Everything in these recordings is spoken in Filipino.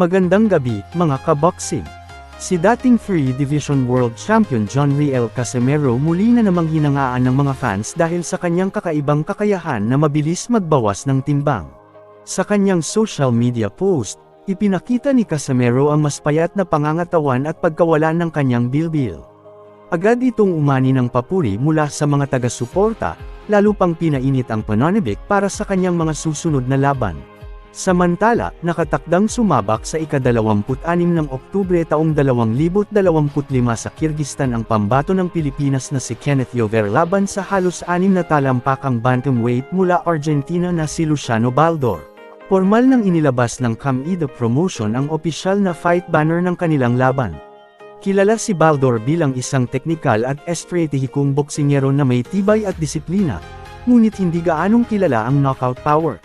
Magandang gabi, mga kaboxing. Si dating 3 Division World Champion John Riel Casimero muli na namang hinangaan ng mga fans dahil sa kanyang kakaibang kakayahan na mabilis magbawas ng timbang. Sa kanyang social media post, ipinakita ni Casimero ang mas payat na pangangatawan at pagkawala ng kanyang bilbil. Agad itong umani ng papuri mula sa mga taga-suporta, lalo pang pinainit ang pananabik para sa kanyang mga susunod na laban. Samantala, nakatakdang sumabak sa ika-26 ng Oktubre taong 2025 sa Kyrgyzstan ang pambato ng Pilipinas na si Kenneth Yover laban sa halos 6 na talampakang bantamweight mula Argentina na si Luciano Baldor. Formal nang inilabas ng CAMIDA Promotion ang opisyal na fight banner ng kanilang laban. Kilala si Baldor bilang isang teknikal at estratehikong boksingero na may tibay at disiplina, ngunit hindi gaanong kilala ang knockout power.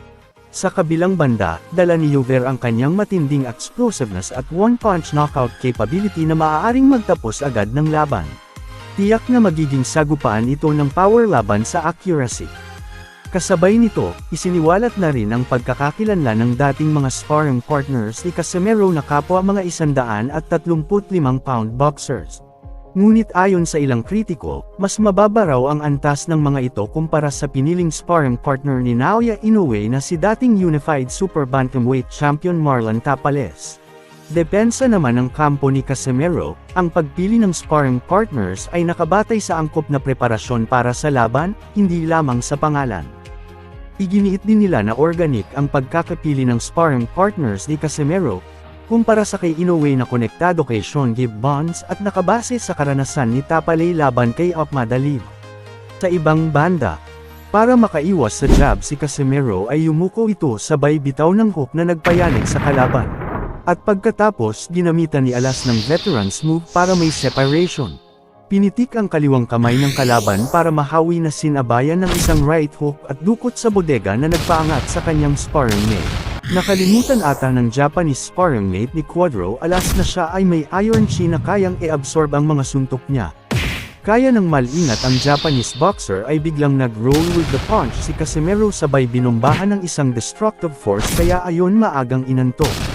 Sa kabilang banda, dala ni Yover ang kanyang matinding explosiveness at one-punch knockout capability na maaaring magtapos agad ng laban. Tiyak na magiging sagupaan ito ng power laban sa accuracy. Kasabay nito, isiniwalat na rin ang pagkakakilanlan ng dating mga sparring partners ni Casimero na kapwa mga 135-pound boxers. Ngunit ayon sa ilang kritiko, mas mababa raw ang antas ng mga ito kumpara sa piniling sparring partner ni Naoya Inoue na si dating Unified Super Bantamweight Champion Marlon Tapales. Depensa naman ng kampo ni Casimero, ang pagpili ng sparring partners ay nakabatay sa angkop na preparasyon para sa laban, hindi lamang sa pangalan. Iginiit din nila na organic ang pagkakapili ng sparring partners ni Casimero, kumpara sa kay Inoue na konektado kay Sean Gibbons at nakabase sa karanasan ni Tapalay laban kay Akhmadaliev. Sa ibang banda, para makaiwas sa jab si Casimero ay yumuko ito sabay bitaw ng hook na nagpayanig sa kalaban. At pagkatapos ginamitan ni Alas ng veteran's move para may separation. Pinitik ang kaliwang kamay ng kalaban para mahawi na sinabayan ng isang right hook at dukot sa bodega na nagpaangat sa kanyang sparring mate. Nakalimutan ata ng Japanese sparring mate ni Cuadro Alas na siya ay may iron chin na kayang i-absorb ang mga suntok niya. Kaya ng malingat ang Japanese boxer ay biglang nag-roll with the punch si Casimero sabay binombahan ng isang destructive force kaya ayon maagang inantok.